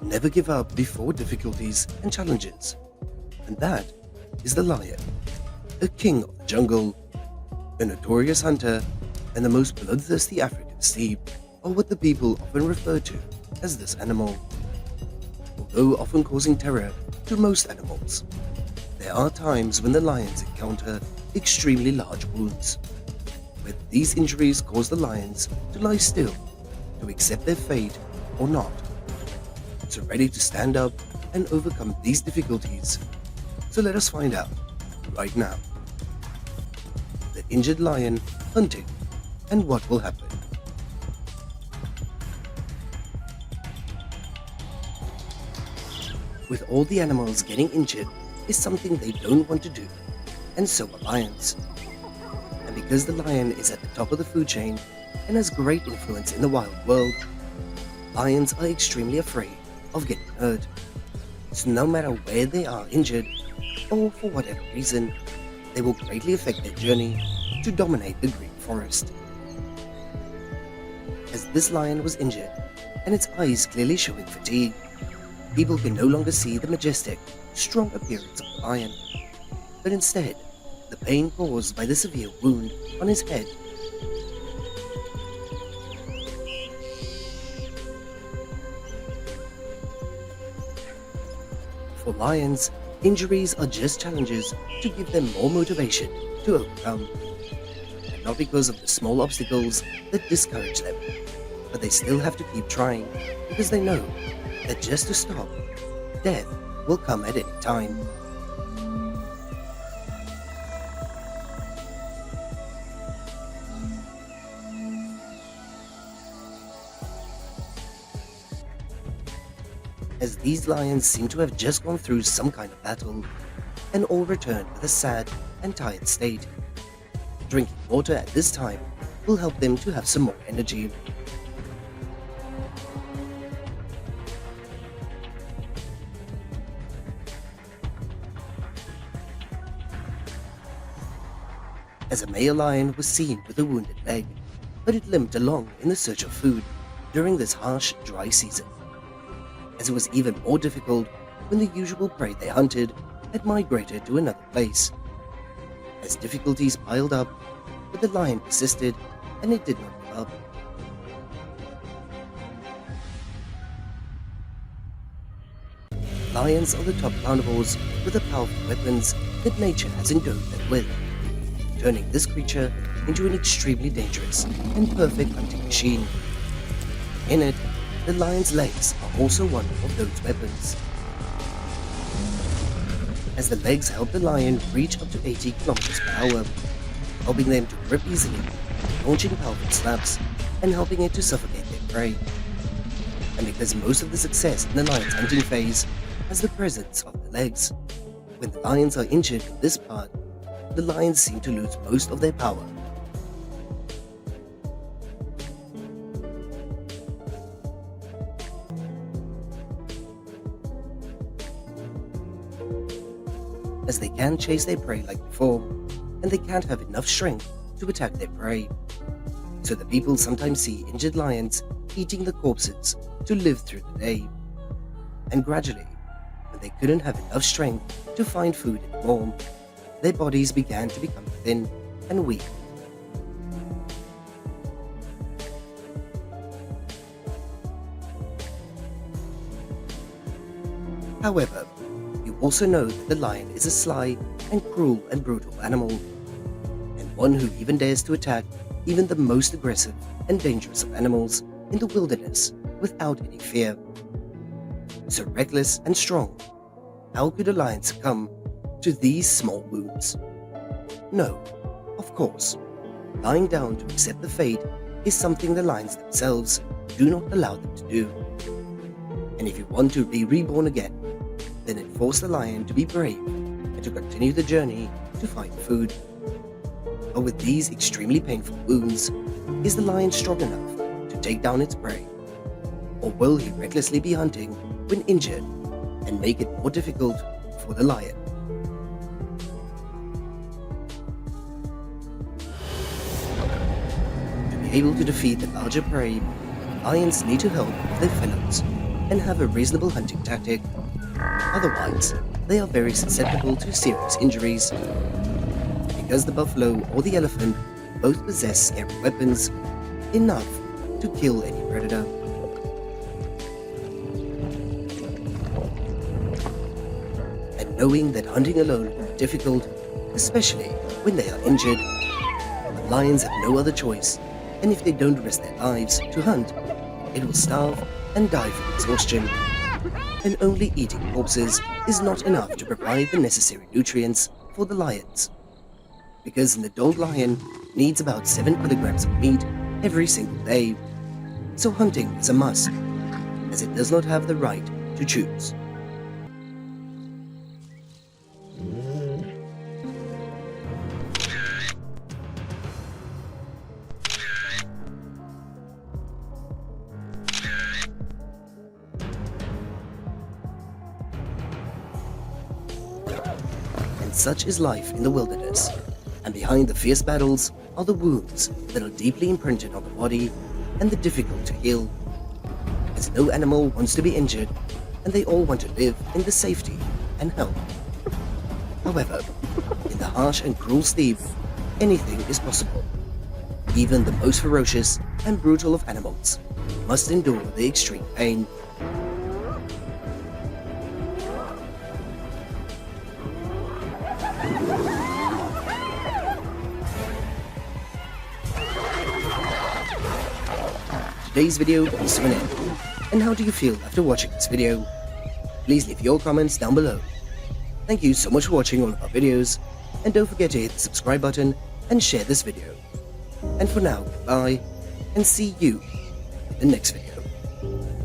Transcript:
never give up before difficulties and challenges. And that is the lion, a king of the jungle, a notorious hunter, and the most bloodthirsty African steed are what the people often refer to as this animal. Although often causing terror to most animals, there are times when the lions encounter extremely large wounds. Whether these injuries cause the lions to lie still, to accept their fate, or not. So ready to stand up and overcome these difficulties. So let us find out right now. The injured lion hunting and what will happen. With all the animals getting injured is something they don't want to do, and so are lions. And because the lion is at the top of the food chain and has great influence in the wild world, lions are extremely afraid of getting hurt. So no matter where they are injured, or for whatever reason, they will greatly affect their journey to dominate the green forest. As this lion was injured, and its eyes clearly showing fatigue, people can no longer see the majestic, strong appearance of the lion, but instead, the pain caused by the severe wound on his head. For lions, injuries are just challenges to give them more motivation to overcome, and not because of the small obstacles that discourage them, but they still have to keep trying because they know that just to stop, death will come at any time. As these lions seem to have just gone through some kind of battle, and all return with a sad and tired state. Drinking water at this time will help them to have some more energy. As a male lion was seen with a wounded leg, but it limped along in the search of food during this harsh, dry season, as it was even more difficult when the usual prey they hunted had migrated to another place. As difficulties piled up, but the lion persisted and it did not give up. Lions are the top carnivores with the powerful weapons that nature has endowed them with, turning this creature into an extremely dangerous and perfect hunting machine. In it, the lion's legs are also one of those weapons, as the legs help the lion reach up to 80 km per hour, helping them to grip easily, launching powerful slaps, and helping it to suffocate their prey. And because most of the success in the lion's hunting phase has the presence of the legs, when the lions are injured in this part, the lions seem to lose most of their power. As they can't chase their prey like before, and they can't have enough strength to attack their prey. So the people sometimes see injured lions eating the corpses to live through the day. And gradually, when they couldn't have enough strength to find food anymore, their bodies began to become thin and weak. However, you also know that the lion is a sly and cruel and brutal animal, and one who even dares to attack even the most aggressive and dangerous of animals in the wilderness without any fear. So reckless and strong, how could a lion succumb to these small wounds? No, of course, lying down to accept the fate is something the lions themselves do not allow them to do. And if you want to be reborn again, then enforce the lion to be brave and to continue the journey to find food. But with these extremely painful wounds, is the lion strong enough to take down its prey? Or will he recklessly be hunting when injured and make it more difficult for the lion? To be able to defeat the larger prey, lions need to help their fellows, and have a reasonable hunting tactic. Otherwise, they are very susceptible to serious injuries, because the buffalo or the elephant both possess scary weapons, enough to kill any predator. And knowing that hunting alone will be difficult, especially when they are injured, the lions have no other choice, and if they don't risk their lives to hunt, it will starve and die from exhaustion. And only eating corpses is not enough to provide the necessary nutrients for the lions, because an adult lion needs about 7 kilograms of meat every single day. So hunting is a must, as it does not have the right to choose. And such is life in the wilderness, and behind the fierce battles are the wounds that are deeply imprinted on the body and the difficult to heal, as no animal wants to be injured, and they all want to live in the safety and health. However, in the harsh and cruel steppe, anything is possible. Even the most ferocious and brutal of animals must endure the extreme pain. Today's video comes to an end. And how do you feel after watching this video? Please leave your comments down below. Thank you so much for watching all of our videos, and don't forget to hit the subscribe button and share this video. And for now, goodbye, and see you in the next video.